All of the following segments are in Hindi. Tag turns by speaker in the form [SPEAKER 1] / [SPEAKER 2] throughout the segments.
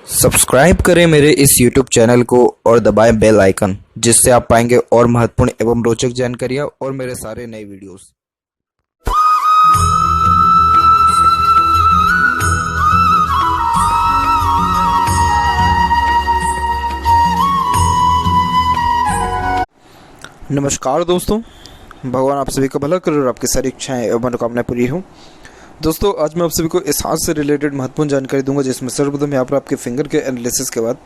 [SPEAKER 1] सब्सक्राइब करें मेरे इस YouTube चैनल को और दबाएं बेल आइकन, जिससे आप पाएंगे और महत्वपूर्ण एवं रोचक जानकारियाँ और मेरे सारे नए वीडियोस। नमस्कार दोस्तों, भगवान आप सभी का भला करे और आपकी सारी इच्छाएं एवं मनोकामनाएं पूरी हों। दोस्तों, आज मैं आप सभी को इस हाथ से रिलेटेड महत्वपूर्ण जानकारी दूंगा, जिसमें सर्वप्रथम यहाँ पर आपके फिंगर के एनालिसिस के बाद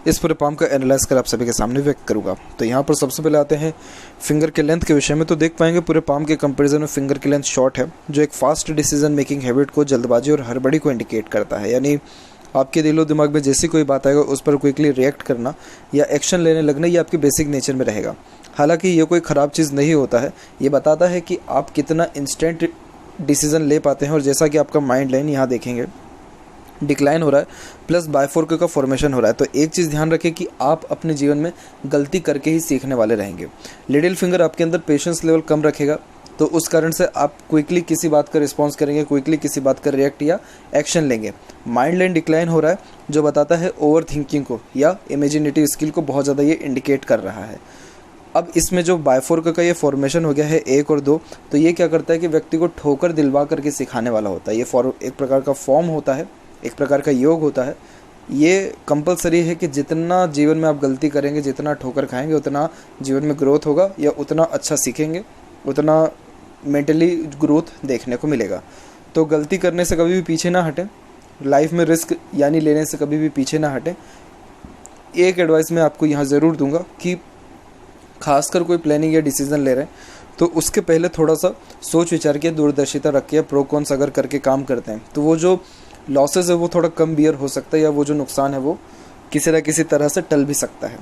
[SPEAKER 1] इस पूरे पाम का एनालाइज कर आप सभी के सामने व्यक्त करूंगा। तो यहाँ पर सबसे पहले आते हैं फिंगर के लेंथ के विषय में। तो देख पाएंगे पूरे पाम के कंपैरिजन में फिंगर की लेंथ शॉर्ट है, जो एक फास्ट डिसीजन मेकिंग हैबिट को, जल्दबाजी और हड़बड़ी को इंडिकेट करता है। यानी आपके दिलो दिमाग में जैसी कोई बात आएगा उस पर क्विकली रिएक्ट करना या एक्शन लेने लगना, ये आपके बेसिक नेचर में रहेगा। हालांकि ये कोई ख़राब चीज़ नहीं होता है, ये बताता है कि आप कितना इंस्टेंट डिसीजन ले पाते हैं। और जैसा कि आपका माइंड लाइन यहाँ देखेंगे डिक्लाइन हो रहा है प्लस बाइफोर्क का फॉर्मेशन हो रहा है, तो एक चीज़ ध्यान रखें कि आप अपने जीवन में गलती करके ही सीखने वाले रहेंगे। लिटिल फिंगर आपके अंदर पेशेंस लेवल कम रखेगा, तो उस कारण से आप क्विकली किसी बात का रिस्पॉन्स करेंगे, क्विकली किसी बात का रिएक्ट या एक्शन लेंगे। माइंड लाइन डिक्लाइन हो रहा है, जो बताता है ओवर थिंकिंग को या इमेजिनेटिव स्किल को बहुत ज़्यादा ये इंडिकेट कर रहा है। अब इसमें जो बाइफोर्क का ये फॉर्मेशन हो गया है 1 और 2, तो ये क्या करता है कि व्यक्ति को ठोकर दिलवा करके सिखाने वाला होता है। ये एक प्रकार का फॉर्म होता है, एक प्रकार का योग होता है। ये कंपलसरी है कि जितना जीवन में आप गलती करेंगे, जितना ठोकर खाएंगे, उतना जीवन में ग्रोथ होगा या उतना अच्छा सीखेंगे, उतना मेंटली ग्रोथ देखने को मिलेगा। तो गलती करने से कभी भी पीछे ना हटें, लाइफ में रिस्क यानी लेने से कभी भी पीछे ना हटें। एक एडवाइस मैं आपको यहाँ ज़रूर दूंगा कि खासकर कोई प्लानिंग या डिसीजन ले रहे हैं तो उसके पहले थोड़ा सा सोच विचार के, दूरदर्शिता रख के, प्रो कॉन्स अगर करके काम करते हैं तो वो जो लॉसेस है वो थोड़ा कम बियर हो सकता है, या वो जो नुकसान है वो किसी न किसी तरह से टल भी सकता है।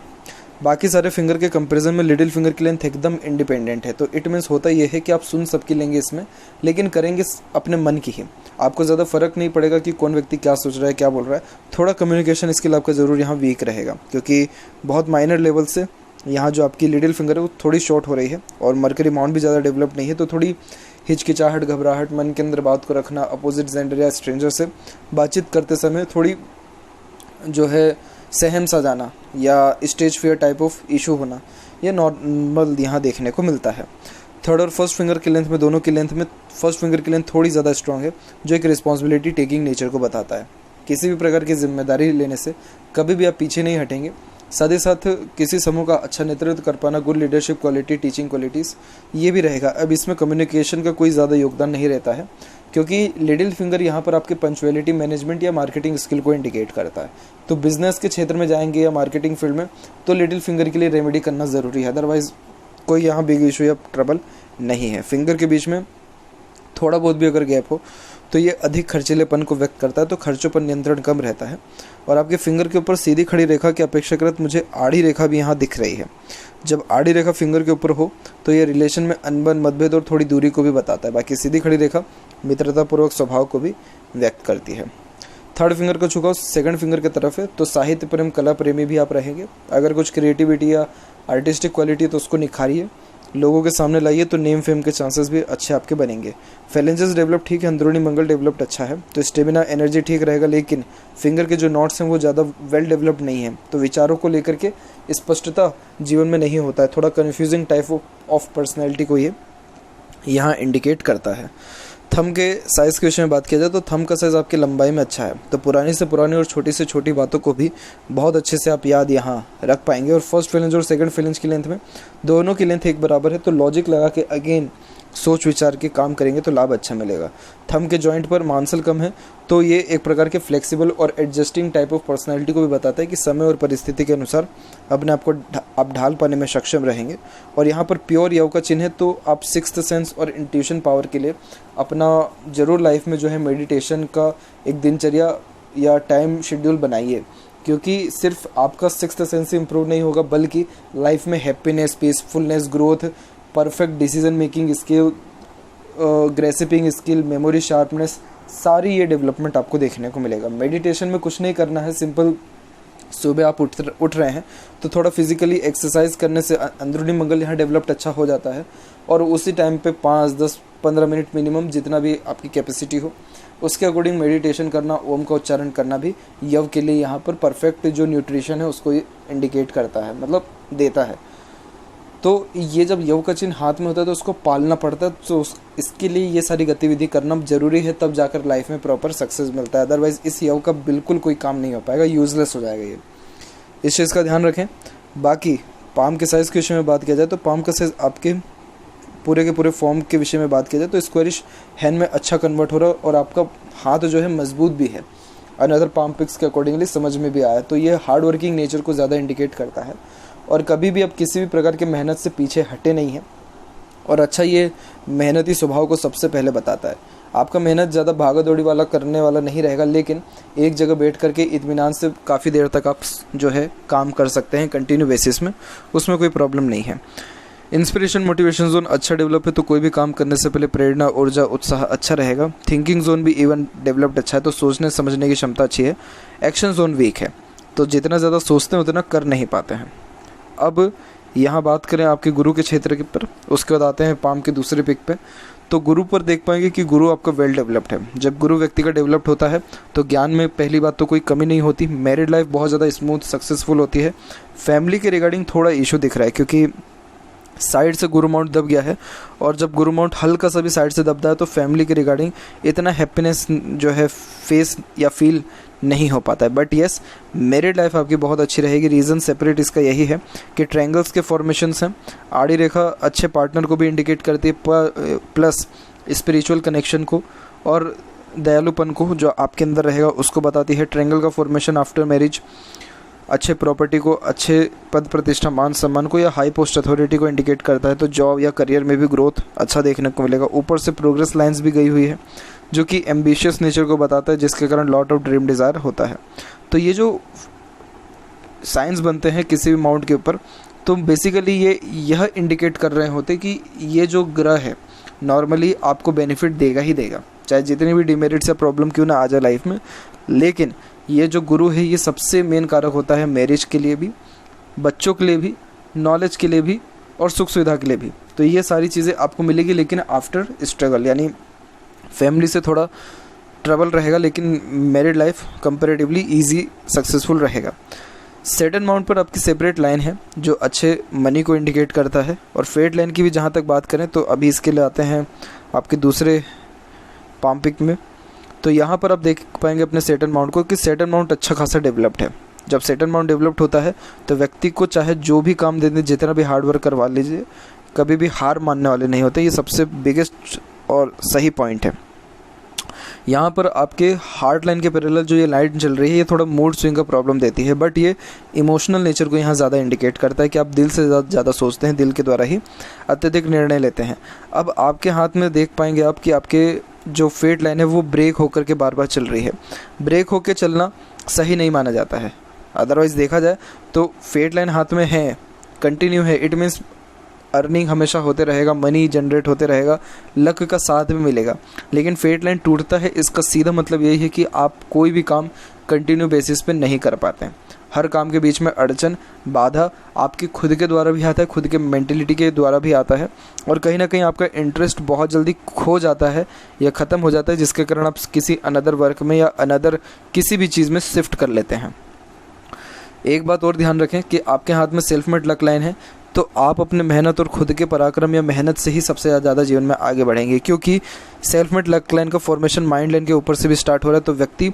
[SPEAKER 1] बाकी सारे फिंगर के कंपैरिजन में लिटिल फिंगर की लेंथ एकदम इंडिपेंडेंट है। तो इट मीन्स होता ये है कि आप सुन सबकी लेंगे इसमें, लेकिन करेंगे अपने मन की ही। आपको ज़्यादा फर्क नहीं पड़ेगा कि कौन व्यक्ति क्या सोच रहा है, क्या बोल रहा है। थोड़ा कम्युनिकेशन स्किल आपका ज़रूर यहाँ वीक रहेगा, क्योंकि बहुत माइनर लेवल से यहाँ जो आपकी लिटिल फिंगर है वो थोड़ी शॉर्ट हो रही है और मर्करी माउंट भी ज़्यादा डेवलप नहीं है। तो थोड़ी हिचकिचाहट, घबराहट, मन के अंदर बात को रखना, अपोजिट जेंडर या स्ट्रेंजर से बातचीत करते समय थोड़ी जो है सहम सा जाना या stage fear type of issue होना, ये नॉर्मल यहाँ देखने को मिलता है। थर्ड और फर्स्ट फिंगर की लेंथ में, दोनों की लेंथ में फर्स्ट फिंगर की लेंथ थोड़ी ज़्यादा स्ट्रॉन्ग है, जो एक रिस्पॉन्सिबिलिटी टेकिंग नेचर को बताता है। किसी भी प्रकार की जिम्मेदारी लेने से कभी भी आप पीछे नहीं हटेंगे। साथ ही साथ किसी समूह का अच्छा नेतृत्व कर पाना, good leadership quality, teaching qualities, ये भी रहेगा। अब इसमें कम्युनिकेशन का कोई ज़्यादा योगदान नहीं रहता है, क्योंकि लिटिल फिंगर यहाँ पर आपके पंक्चुअलिटी मैनेजमेंट या मार्केटिंग स्किल को इंडिकेट करता है। तो बिजनेस के क्षेत्र में जाएंगे या मार्केटिंग फील्ड में, तो लिटिल फिंगर के लिए रेमेडी करना ज़रूरी है, अदरवाइज़ कोई यहाँ बिग इशू या ट्रबल नहीं है। फिंगर के बीच में थोड़ा बहुत भी अगर गैप हो तो ये अधिक खर्चीलेपन को व्यक्त करता है, तो खर्चों पर नियंत्रण कम रहता है। और आपके फिंगर के ऊपर सीधी खड़ी रेखा की अपेक्षाकृत मुझे आड़ी रेखा भी यहाँ दिख रही है। जब आड़ी रेखा फिंगर के ऊपर हो तो ये रिलेशन में अनबन, मतभेद और थोड़ी दूरी को भी बताता है। बाकी सीधी खड़ी रेखा मित्रतापूर्वक स्वभाव को भी व्यक्त करती है। थर्ड फिंगर का झुकाव सेकंड फिंगर की तरफ है, तो साहित्य प्रेम, कला प्रेमी भी आप रहेंगे। अगर कुछ क्रिएटिविटी या आर्टिस्टिक क्वालिटी है तो उसको निखारिए, लोगों के सामने लाइए, तो नेम फेम के चांसेस भी अच्छे आपके बनेंगे। फैलेंजेस डेवलप ठीक है, अंदरूनी मंगल डेवलप्ड अच्छा है, तो स्टेमिना, एनर्जी ठीक रहेगा। लेकिन फिंगर के जो नॉट्स हैं वो ज़्यादा वेल डेवलप्ड नहीं है, तो विचारों को लेकर के स्पष्टता जीवन में नहीं होता है। थोड़ा कन्फ्यूजिंग टाइप ऑफ पर्सनैलिटी को ये यहाँ इंडिकेट करता है। थंब के साइज़ के विषय में बात किया जाए तो थंब का साइज़ आपकी लंबाई में अच्छा है, तो पुरानी से पुरानी और छोटी से छोटी बातों को भी बहुत अच्छे से आप याद यहाँ रख पाएंगे। और फर्स्ट फिलेंज और सेकंड फिलेंज की लेंथ में दोनों की लेंथ एक बराबर है, तो लॉजिक लगा के अगेन सोच विचार के काम करेंगे तो लाभ अच्छा मिलेगा। थंब के जॉइंट पर मांसल कम है, तो ये एक प्रकार के फ्लेक्सिबल और एडजस्टिंग टाइप ऑफ पर्सनालिटी को भी बताता है कि समय और परिस्थिति के अनुसार अपने आप को आप ढाल पाने में सक्षम रहेंगे। और यहाँ पर प्योर यव का चिन्ह है, तो आप सिक्स्थ सेंस और इंट्यूशन पावर के लिए अपना ज़रूर लाइफ में जो है मेडिटेशन का एक दिनचर्या या टाइम शेड्यूल बनाइए, क्योंकि सिर्फ आपका सिक्स्थ सेंस इंप्रूव नहीं होगा, बल्कि लाइफ में happiness, peacefulness, growth, perfect decision making skill, grasping skill, memory sharpness, सारी ये डेवलपमेंट आपको देखने को मिलेगा। मेडिटेशन में कुछ नहीं करना है, सिंपल सुबह आप उठ रहे हैं तो थोड़ा फिजिकली एक्सरसाइज करने से अंदरूनी मंगल यहाँ डेवलप्ड अच्छा हो जाता है। और उसी टाइम पे 5, 10, 15 मिनट मिनिमम, जितना भी आपकी कैपेसिटी हो, उसके अकॉर्डिंग मेडिटेशन करना, ओम का उच्चारण करना भी यव के लिए यहाँ पर परफेक्ट जो न्यूट्रिशन है उसको ये इंडिकेट करता है, मतलब देता है। तो ये जब यव का चिन्ह हाथ में होता है तो उसको पालना पड़ता है, तो इसके लिए ये सारी गतिविधि करना ज़रूरी है, तब जाकर लाइफ में प्रॉपर सक्सेस मिलता है। अदरवाइज़ इस यव का बिल्कुल कोई काम नहीं हो पाएगा, यूज़लेस हो जाएगा ये, इस चीज़ का ध्यान रखें। बाकी पाम के साइज़ के विषय में बात किया जाए तो पाम का साइज़ आपके पूरे के पूरे फॉर्म के विषय में बात किया जाए तो स्क्वायरिश हैंड में अच्छा कन्वर्ट हो रहा है और आपका हाथ जो है मजबूत भी है। अनदर पाम पिक्स के अकॉर्डिंगली समझ में भी आया, तो ये हार्ड वर्किंग नेचर को ज़्यादा इंडिकेट करता है और कभी भी आप किसी भी प्रकार के मेहनत से पीछे हटे नहीं हैं। और अच्छा, ये मेहनती स्वभाव को सबसे पहले बताता है। आपका मेहनत ज़्यादा भागा दौड़ी वाला करने वाला नहीं रहेगा, लेकिन एक जगह बैठ करके इत्मीनान से काफ़ी देर तक आप जो है काम कर सकते हैं कंटिन्यू बेसिस में, उसमें कोई प्रॉब्लम नहीं है। इंस्पिरेशन मोटिवेशन जोन अच्छा डेवलप है, तो कोई भी काम करने से पहले प्रेरणा, ऊर्जा, उत्साह अच्छा रहेगा। थिंकिंग जोन भी इवन डेवलप्ड अच्छा है, तो सोचने समझने की क्षमता अच्छी है। एक्शन जोन वीक है, तो जितना ज़्यादा सोचते हैं उतना कर नहीं पाते हैं। अब यहाँ बात करें आपके गुरु के क्षेत्र के पर, उसके बाद आते हैं पाम के दूसरे पिक पे। तो गुरु पर देख पाएंगे कि गुरु आपका वेल डेवलप्ड है। जब गुरु व्यक्ति का डेवलप्ड होता है तो ज्ञान में पहली बात तो कोई कमी नहीं होती, मैरिड लाइफ बहुत ज़्यादा स्मूथ सक्सेसफुल होती है। फैमिली के रिगार्डिंग थोड़ा इशू दिख रहा है क्योंकि साइड से गुरु माउंट दब गया है, और जब गुरु माउंट हल्का सा भी साइड से दबता है तो फैमिली के रिगार्डिंग इतना हैप्पीनेस जो है फेस या फील नहीं हो पाता है। बट येस, मैरिड लाइफ आपकी बहुत अच्छी रहेगी। रीज़न सेपरेट इसका यही है कि ट्रायंगल्स के फॉर्मेशंस हैं, आड़ी रेखा अच्छे पार्टनर को भी इंडिकेट करती है, प्लस स्पिरिचुअल कनेक्शन को और दयालुपन को जो आपके अंदर रहेगा उसको बताती है। ट्रायंगल का फॉर्मेशन आफ्टर मैरिज अच्छे प्रॉपर्टी को, अच्छे पद प्रतिष्ठा, मान सम्मान को या हाई पोस्ट अथॉरिटी को इंडिकेट करता है, तो जॉब या करियर में भी ग्रोथ अच्छा देखने को मिलेगा। ऊपर से प्रोग्रेस लाइंस भी गई हुई है जो कि एम्बिशियस नेचर को बताता है, जिसके कारण लॉट ऑफ ड्रीम डिज़ायर होता है। तो ये जो साइंस बनते हैं किसी भी माउंट के ऊपर, तो बेसिकली ये यह इंडिकेट कर रहे होते कि ये जो ग्रह है नॉर्मली आपको बेनिफिट देगा ही देगा, चाहे जितनी भी डिमेरिट्स या प्रॉब्लम क्यों ना आ जाए लाइफ में। लेकिन ये जो गुरु है ये सबसे मेन कारक होता है मैरिज के लिए भी, बच्चों के लिए भी, नॉलेज के लिए भी और सुख सुविधा के लिए भी। तो ये सारी चीज़ें आपको मिलेगी, लेकिन आफ्टर स्ट्रगल, यानी फैमिली से थोड़ा ट्रबल रहेगा, लेकिन married life comparatively easy successful रहेगा। सैटर्न माउंट पर आपकी सेपरेट लाइन है जो अच्छे मनी को इंडिकेट करता है। और फेट लाइन की भी जहाँ तक बात करें तो अभी इसके लिए आते हैं आपके दूसरे पाम पिक में। तो यहाँ पर आप देख पाएंगे अपने सैटर्न माउंट को कि सैटर्न माउंट अच्छा खासा डेवलप्ड है। जब सैटर्न माउंट डेवलप्ड होता है तो व्यक्ति को चाहे जो भी काम दे दें, जितना भी हार्ड वर्क करवा लीजिए, कभी भी हार मानने वाले नहीं होते। ये सबसे बिगेस्ट और सही पॉइंट है। यहाँ पर आपके हार्ट लाइन के पैरेलल जो ये लाइट चल रही है ये थोड़ा मूड स्विंग का प्रॉब्लम देती है, बट ये इमोशनल नेचर को यहाँ ज़्यादा इंडिकेट करता है कि आप दिल से ज़्यादा सोचते हैं, दिल के द्वारा ही अत्यधिक निर्णय लेते हैं। अब आपके हाथ में देख पाएंगे आप कि आपके जो फेट लाइन है वो ब्रेक होकर के बार बार चल रही है। ब्रेक होकर चलना सही नहीं माना जाता है। अदरवाइज़ देखा जाए तो फेट लाइन हाथ में है, कंटिन्यू है, इट मीन्स अर्निंग हमेशा होते रहेगा, मनी जनरेट होते रहेगा, लक का साथ भी मिलेगा। लेकिन फेट लाइन टूटता है, इसका सीधा मतलब यही है कि आप कोई भी काम कंटिन्यू बेसिस पे नहीं कर पाते हैं। हर काम के बीच में अड़चन, बाधा आपकी खुद के द्वारा भी आता है, खुद के मेंटेलिटी के द्वारा भी आता है, और कहीं ना कहीं आपका इंटरेस्ट बहुत जल्दी खो जाता है या ख़त्म हो जाता है, जिसके कारण आप किसी अनदर वर्क में या अनदर किसी भी चीज़ में शिफ्ट कर लेते हैं। एक बात और ध्यान रखें कि आपके हाथ में सेल्फ मेड लक लाइन है, तो आप अपने मेहनत और खुद के पराक्रम या मेहनत से ही सबसे ज़्यादा जीवन में आगे बढ़ेंगे, क्योंकि सेल्फ मेड लक लाइन का फॉर्मेशन माइंड लाइन के ऊपर से भी स्टार्ट हो रहा है। तो व्यक्ति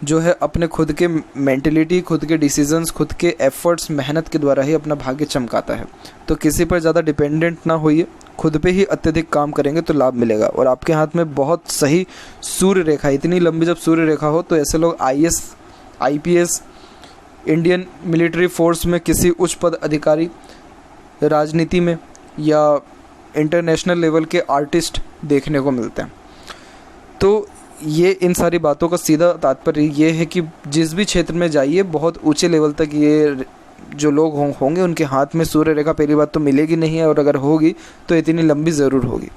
[SPEAKER 1] जो है अपने खुद के मेंटलिटी, खुद के डिसीजंस, खुद के एफर्ट्स, मेहनत के द्वारा ही अपना भाग्य चमकाता है। तो किसी पर ज़्यादा डिपेंडेंट ना होइए, खुद पे ही अत्यधिक काम करेंगे तो लाभ मिलेगा। और आपके हाथ में बहुत सही सूर्य रेखा, इतनी लंबी जब सूर्य रेखा हो तो ऐसे लोग IAS, IPS, Indian military force में किसी उच्च पद अधिकारी, राजनीति में या इंटरनेशनल लेवल के आर्टिस्ट देखने को मिलते हैं। तो ये इन सारी बातों का सीधा तात्पर्य ये है कि जिस भी क्षेत्र में जाइए बहुत ऊंचे लेवल तक ये जो लोग होंगे उनके हाथ में सूर्य रेखा पहली बात तो मिलेगी नहीं है, और अगर होगी तो इतनी लंबी ज़रूर होगी।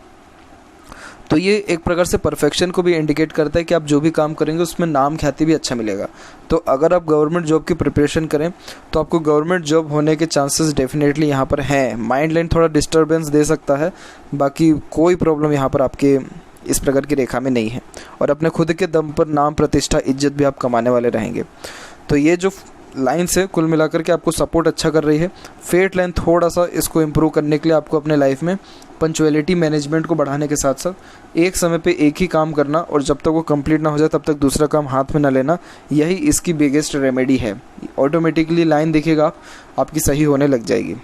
[SPEAKER 1] तो ये एक प्रकार से परफेक्शन को भी इंडिकेट करता है कि आप जो भी काम करेंगे उसमें नाम ख्याति भी अच्छा मिलेगा। तो अगर आप गवर्नमेंट जॉब की प्रिपरेशन करें तो आपको गवर्नमेंट जॉब होने के चांसेस डेफिनेटली यहाँ पर हैं। माइंड लाइन थोड़ा डिस्टर्बेंस दे सकता है, बाकी कोई प्रॉब्लम यहाँ पर आपके इस प्रकार की रेखा में नहीं है, और अपने खुद के दम पर नाम, प्रतिष्ठा, इज्जत भी आप कमाने वाले रहेंगे। तो ये जो लाइन से कुल मिलाकर के आपको सपोर्ट अच्छा कर रही है। फेट लाइन थोड़ा सा इसको इम्प्रूव करने के लिए आपको अपने लाइफ में पंचुअलिटी मैनेजमेंट को बढ़ाने के साथ साथ एक समय पे एक ही काम करना, और जब तक वो कंप्लीट ना हो जाए तब तक दूसरा काम हाथ में ना लेना, यही इसकी बिगेस्ट रेमेडी है। ऑटोमेटिकली लाइन देखिएगा आपकी सही होने लग जाएगी।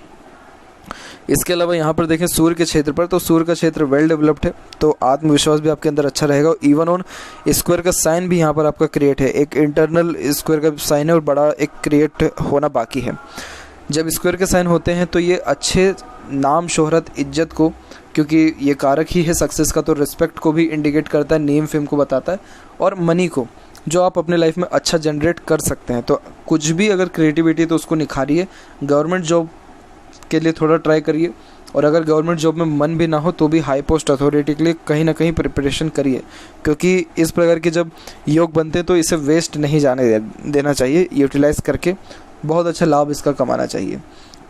[SPEAKER 1] इसके अलावा यहाँ पर देखें सूर्य के क्षेत्र पर, तो सूर्य का क्षेत्र वेल डेवलप्ड है, तो आत्मविश्वास भी आपके अंदर अच्छा रहेगा। इवन ऑन स्क्वायर का साइन भी यहाँ पर आपका क्रिएट है, एक इंटरनल स्क्वायर का साइन है और बड़ा एक क्रिएट होना बाकी है। जब स्क्वायर के साइन होते हैं तो ये अच्छे नाम, शोहरत, इज्जत को, क्योंकि ये कारक ही है सक्सेस का, तो रिस्पेक्ट को भी इंडिकेट करता है, नेम फेम को बताता है, और मनी को, जो आप अपने लाइफ में अच्छा जनरेट कर सकते हैं। तो कुछ भी अगर क्रिएटिविटी तो उसको निखारिए। गवर्नमेंट जॉब के लिए थोड़ा ट्राई करिए, और अगर गवर्नमेंट जॉब में मन भी ना हो तो भी हाई पोस्ट अथॉरिटी के लिए कहीं ना कहीं प्रिपरेशन करिए, क्योंकि इस प्रकार के जब योग बनते हैं तो इसे वेस्ट नहीं जाने देना चाहिए, यूटिलाइज़ करके बहुत अच्छा लाभ इसका कमाना चाहिए।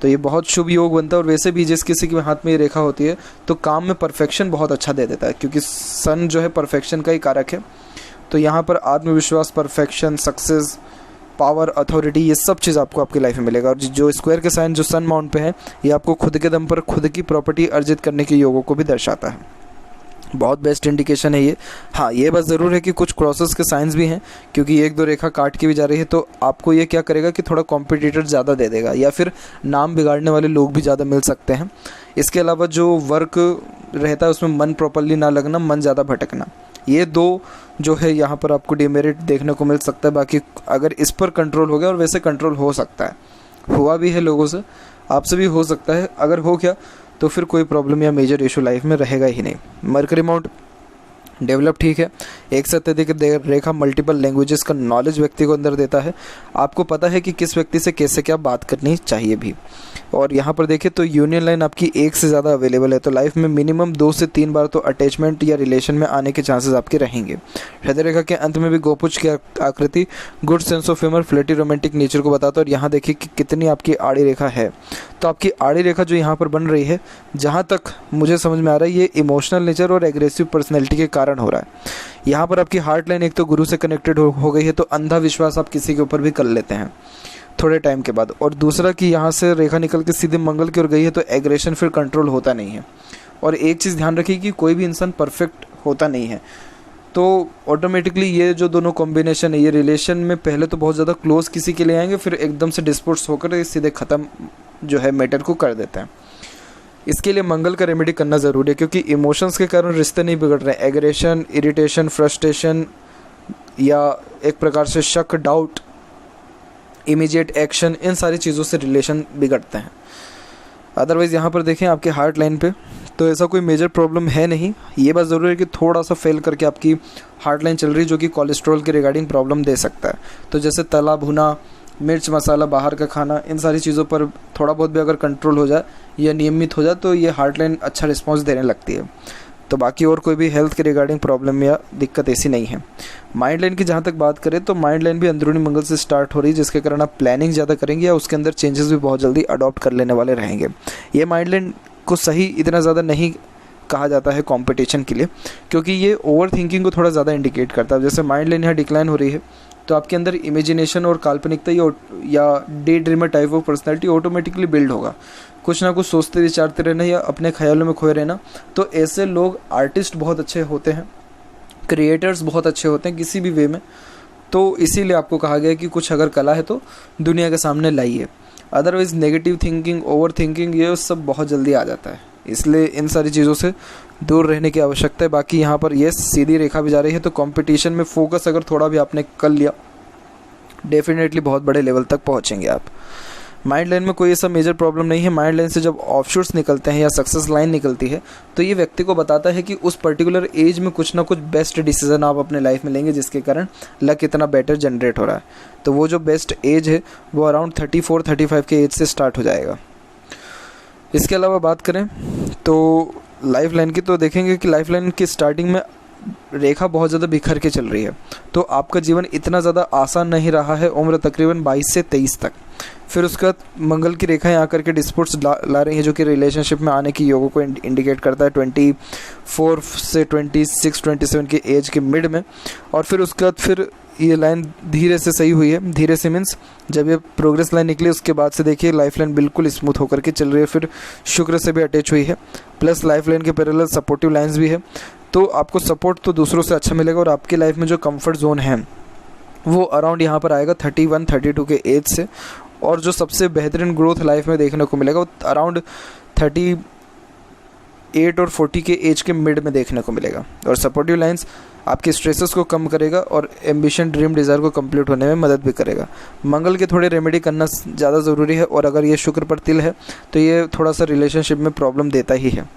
[SPEAKER 1] तो ये बहुत शुभ योग बनता है, और वैसे भी जिस किसी के हाथ में ये रेखा होती है तो काम में परफेक्शन बहुत अच्छा दे देता है, क्योंकि सन जो है परफेक्शन का ही कारक है। तो यहाँ पर आत्मविश्वास, परफेक्शन, सक्सेस, पावर, अथॉरिटी, ये सब चीज़ आपको आपकी लाइफ में मिलेगा। और जो स्क्वायर के साइन जो सन माउंट पे है, ये आपको खुद के दम पर खुद की प्रॉपर्टी अर्जित करने के योगों को भी दर्शाता है। बहुत बेस्ट इंडिकेशन है ये। हाँ, ये बस ज़रूर है कि कुछ क्रॉसेस के साइंस भी हैं, क्योंकि एक दो रेखा काट के भी जा रही है, तो आपको ये क्या करेगा कि थोड़ा कॉम्पिटिटर ज़्यादा दे देगा, या फिर नाम बिगाड़ने वाले लोग भी ज़्यादा मिल सकते हैं। इसके अलावा जो वर्क रहता है उसमें मन प्रॉपरली ना लगना, मन ज़्यादा भटकना, ये दो जो है यहाँ पर आपको डिमेरिट देखने को मिल सकता है। बाकी अगर इस पर कंट्रोल हो गया, और वैसे कंट्रोल हो सकता है, हुआ भी है लोगों से, आपसे भी हो सकता है, अगर हो गया तो फिर कोई प्रॉब्लम या मेजर इशू लाइफ में रहेगा ही नहीं। मरकरी माउंट डेवलप ठीक है। एक से अत्यधिक रेखा मल्टीपल लैंग्वेजेस का नॉलेज व्यक्ति को अंदर देता है। आपको पता है कि किस व्यक्ति से कैसे क्या बात करनी चाहिए भी। और यहाँ पर देखें तो यूनियन लाइन आपकी एक से ज़्यादा अवेलेबल है, तो लाइफ में मिनिमम 2 से 3 बार तो अटैचमेंट या रिलेशन में आने के चांसेस आपके रहेंगे। हृदय रेखा के अंत में भी गोपुच की आकृति good sense of humour, flirty, romantic nature को बताता है। और यहाँ देखिए कि कितनी आपकी आड़ी रेखा है, तो आपकी आड़ी रेखा जो यहाँ पर बन रही है, जहाँ तक मुझे समझ में आ रहा है, ये इमोशनल नेचर और एग्रेसिव पर्सनैलिटी के कारण हो रहा है। यहाँ पर आपकी हार्ट लाइन एक तो गुरु से कनेक्टेड हो गई है, तो अंधा विश्वास आप किसी के ऊपर भी कर लेते हैं थोड़े टाइम के बाद। और दूसरा कि यहाँ से रेखा निकल के सीधे मंगल की ओर गई है, तो एग्रेशन फिर कंट्रोल होता नहीं है। और एक चीज़ ध्यान रखिए कि कोई भी इंसान परफेक्ट होता नहीं है, तो ऑटोमेटिकली ये जो दोनों कॉम्बिनेशन है, ये रिलेशन में पहले तो बहुत ज़्यादा क्लोज किसी के लिए आएंगे, फिर एकदम से डिस्पोर्ट्स होकर सीधे ख़त्म जो है मैटर को कर देते हैं। इसके लिए मंगल का रेमेडी करना ज़रूरी है, क्योंकि इमोशंस के कारण रिश्ते नहीं बिगड़ रहे हैं। एग्रेशन, इरिटेशन, फ्रस्ट्रेशन या एक प्रकार से शक, डाउट, इमीडिएट एक्शन, इन सारी चीज़ों से रिलेशन बिगड़ते हैं। अदरवाइज़ यहाँ पर देखें आपके हार्ट लाइन पे तो ऐसा कोई मेजर प्रॉब्लम है नहीं। ये बात ज़रूरी है कि थोड़ा सा फेल करके आपकी हार्ट लाइन चल रही है, जो कि कोलेस्ट्रॉल के रिगार्डिंग प्रॉब्लम दे सकता है। तो जैसे तला भुना, मिर्च मसाला, बाहर का खाना, इन सारी चीज़ों पर थोड़ा बहुत भी अगर कंट्रोल हो जाए या नियमित हो जाए तो ये हार्ट लाइन अच्छा रिस्पॉन्स देने लगती है। तो बाकी और कोई भी हेल्थ के रिगार्डिंग प्रॉब्लम या दिक्कत ऐसी नहीं है। माइंड लाइन की जहाँ तक बात करें तो माइंड लाइन भी अंदरूनी मंगल से स्टार्ट हो रही है, जिसके कारण आप प्लानिंग ज़्यादा करेंगे या उसके अंदर चेंजेस भी बहुत जल्दी अडॉप्ट कर लेने वाले रहेंगे। ये माइंड लाइन को सही इतना ज़्यादा नहीं कहा जाता है कंपटीशन के लिए, क्योंकि ये ओवर थिंकिंग को थोड़ा ज़्यादा इंडिकेट करता है। जैसे माइंड लाइन यहाँ डिक्लाइन हो रही है, तो आपके अंदर इमेजिनेशन और काल्पनिकता या day dreamer type of personality automatically build होगा। कुछ ना कुछ सोचते विचारते रहना या अपने ख्यालों में खोए रहना। तो ऐसे लोग आर्टिस्ट बहुत अच्छे होते हैं, क्रिएटर्स बहुत अच्छे होते हैं किसी भी वे में। तो इसीलिए आपको कहा गया कि कुछ अगर कला है तो दुनिया के सामने लाइए। Otherwise negative thinking, over thinking, ये सब बहुत जल्दी आ जाता है, इसलिए इन सारी चीज़ों से दूर रहने की आवश्यकता है। बाकी यहाँ पर ये सीधी रेखा भी जा रही है, तो कंपटीशन में फोकस अगर थोड़ा भी आपने कर लिया, डेफिनेटली बहुत बड़े लेवल तक पहुँचेंगे आप। माइंड लाइन में कोई ऐसा मेजर प्रॉब्लम नहीं है। माइंड लाइन से जब ऑफशूट्स निकलते हैं या सक्सेस लाइन निकलती है, तो ये व्यक्ति को बताता है कि उस पर्टिकुलर एज में कुछ ना कुछ बेस्ट डिसीजन आप अपने लाइफ में लेंगे, जिसके कारण लक इतना बेटर जनरेट हो रहा है। तो वो जो बेस्ट एज है वो अराउंड 34-35 के एज से स्टार्ट हो जाएगा। इसके अलावा बात करें तो लाइफ लाइन की, तो देखेंगे कि लाइफ लाइन की स्टार्टिंग में रेखा बहुत ज़्यादा बिखर के चल रही है, तो आपका जीवन इतना ज़्यादा आसान नहीं रहा है उम्र तकरीबन 22 से 23 तक। फिर उसके बाद मंगल की रेखाएं आकर के डिस्प्यूट्स ला रही हैं, जो कि रिलेशनशिप में आने की योगों को इंडिकेट करता है 24 से 26-27 की एज के मिड में। और फिर उसके बाद फिर ये लाइन धीरे से सही हुई है, धीरे से मीन्स जब ये प्रोग्रेस लाइन निकली उसके बाद से देखिए लाइफ लाइन बिल्कुल स्मूथ होकर के चल रही है, फिर शुक्र से भी अटैच हुई है, प्लस लाइफ लाइन के पैरेलल सपोर्टिव लाइंस भी है। तो आपको सपोर्ट तो दूसरों से अच्छा मिलेगा और आपकी लाइफ में जो कंफर्ट जोन है वो अराउंड यहाँ पर आएगा 31-32 के एज से, और जो सबसे बेहतरीन ग्रोथ लाइफ में देखने को मिलेगा वो अराउंड 38 और 40 के एज के मिड में देखने को मिलेगा। और सपोर्टिव लाइंस आपके स्ट्रेसेस को कम करेगा और एम्बिशन ड्रीम डिज़ायर को कंप्लीट होने में मदद भी करेगा। मंगल के थोड़े रेमेडी करना ज़्यादा ज़रूरी है, और अगर ये शुक्र पर तिल है तो ये थोड़ा सा रिलेशनशिप में प्रॉब्लम देता ही है।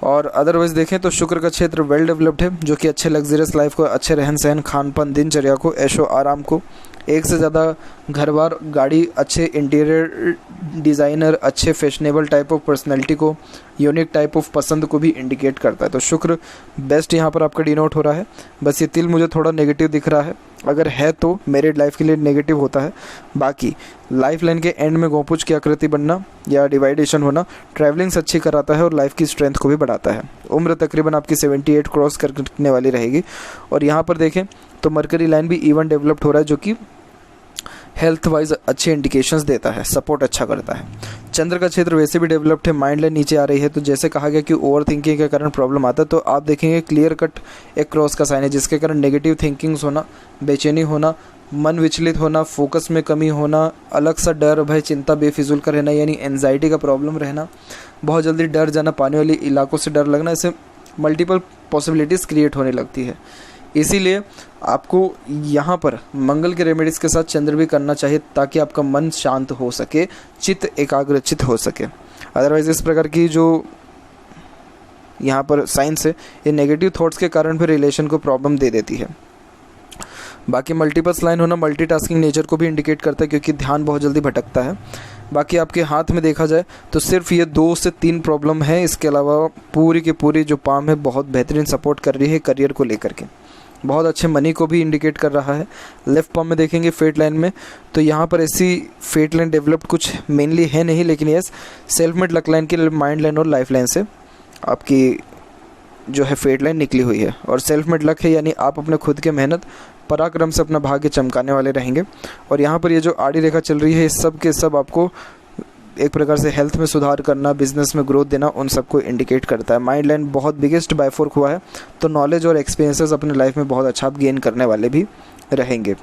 [SPEAKER 1] और अदरवाइज देखें तो शुक्र का क्षेत्र वेल डेवलप्ड है, जो कि अच्छे लग्जरियस लाइफ को, अच्छे रहन सहन, खान पान, दिनचर्या को, ऐशो आराम को, एक से ज़्यादा घर बार, गाड़ी, अच्छे इंटीरियर डिज़ाइनर, अच्छे फैशनेबल टाइप ऑफ पर्सनैलिटी को, यूनिक टाइप ऑफ पसंद को भी इंडिकेट करता है। तो शुक्र बेस्ट यहाँ पर आपका डिनोट हो रहा है। बस ये तिल मुझे थोड़ा नेगेटिव दिख रहा है, अगर है तो मैरिड लाइफ के लिए नेगेटिव होता है। बाकी लाइफ लाइन के एंड में गोपुच की आकृति बनना या डिवाइडेशन होना ट्रैवलिंग्स अच्छी कराता है और लाइफ की स्ट्रेंथ को भी बढ़ाता है। उम्र तकरीबन आपकी 78 क्रॉस करने वाली रहेगी। और यहाँ पर देखें तो मरकरी लाइन भी इवन डेवलप्ड हो रहा है, जो कि हेल्थ वाइज अच्छे इंडिकेशंस देता है, सपोर्ट अच्छा करता है। चंद्र का क्षेत्र वैसे भी डेवलप्ड है, माइंड लाइन नीचे आ रही है, तो जैसे कहा गया कि ओवर थिंकिंग के कारण प्रॉब्लम आता है, तो आप देखेंगे क्लियर कट एक क्रॉस का साइन है, जिसके कारण नेगेटिव थिंकिंग्स होना, बेचैनी होना, मन विचलित होना, फोकस में कमी होना, अलग सा डर, भय, चिंता, बेफिजूल का रहना यानी एनजाइटी का प्रॉब्लम रहना, बहुत जल्दी डर जाना, पानी वाले इलाकों से डर लगना, ऐसे मल्टीपल पॉसिबिलिटीज़ क्रिएट होने लगती है। इसीलिए आपको यहाँ पर मंगल के रेमेडीज़ के साथ चंद्र भी करना चाहिए, ताकि आपका मन शांत हो सके, चित्त एकाग्रचित हो सके। अदरवाइज इस प्रकार की जो यहाँ पर साइंस है, ये नेगेटिव थॉट्स के कारण भी रिलेशन को प्रॉब्लम दे देती है। बाकी मल्टीपल्स लाइन होना मल्टीटास्किंग नेचर को भी इंडिकेट करता है, क्योंकि ध्यान बहुत जल्दी भटकता है। बाकी आपके हाथ में देखा जाए तो सिर्फ ये 2 से 3 प्रॉब्लम है, इसके अलावा पूरी की पूरी जो पाम है बहुत बेहतरीन सपोर्ट कर रही है करियर को लेकर के, बहुत अच्छे मनी को भी इंडिकेट कर रहा है। लेफ्ट पाम में देखेंगे फेट लाइन में, तो यहाँ पर ऐसी फेट लाइन डेवलप्ड कुछ मेनली है नहीं, लेकिन yes self made luck line की माइंड लाइन और लाइफ लाइन से आपकी जो है फेट लाइन निकली हुई है। और सेल्फ मेड लक है यानी आप अपने खुद के मेहनत पराक्रम से अपना भाग्य चमकाने वाले रहेंगे। और यहाँ पर ये जो आड़ी रेखा चल रही है, इस सब के सब आपको एक प्रकार से हेल्थ में सुधार करना, बिजनेस में ग्रोथ देना, उन सबको इंडिकेट करता है। माइंड लाइन बहुत बिगेस्ट बायफोर्क हुआ है, तो नॉलेज और एक्सपीरियंसेस अपने लाइफ में बहुत अच्छा आप गेन करने वाले भी रहेंगे।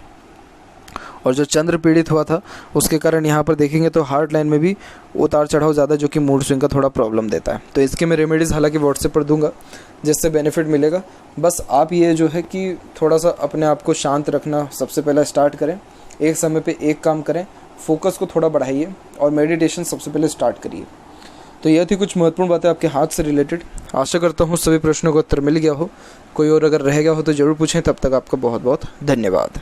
[SPEAKER 1] और जो चंद्र पीड़ित हुआ था उसके कारण यहाँ पर देखेंगे तो हार्ट लाइन में भी उतार चढ़ाव ज़्यादा, जो कि मूड स्विंग का थोड़ा प्रॉब्लम देता है। तो इसके मैं रेमेडीज़ हालांकि व्हाट्सएप पर दूंगा, जिससे बेनिफिट मिलेगा। बस आप ये जो है कि थोड़ा सा अपने आप को शांत रखना सबसे पहला स्टार्ट करें, एक समय पे एक काम करें, फोकस को थोड़ा बढ़ाइए और मेडिटेशन सबसे पहले स्टार्ट करिए। तो यह थी कुछ महत्वपूर्ण बातें आपके हाथ से रिलेटेड। आशा करता हूँ सभी प्रश्नों का उत्तर मिल गया हो। कोई और अगर रह गया हो तो ज़रूर पूछें। तब तक आपका बहुत बहुत धन्यवाद।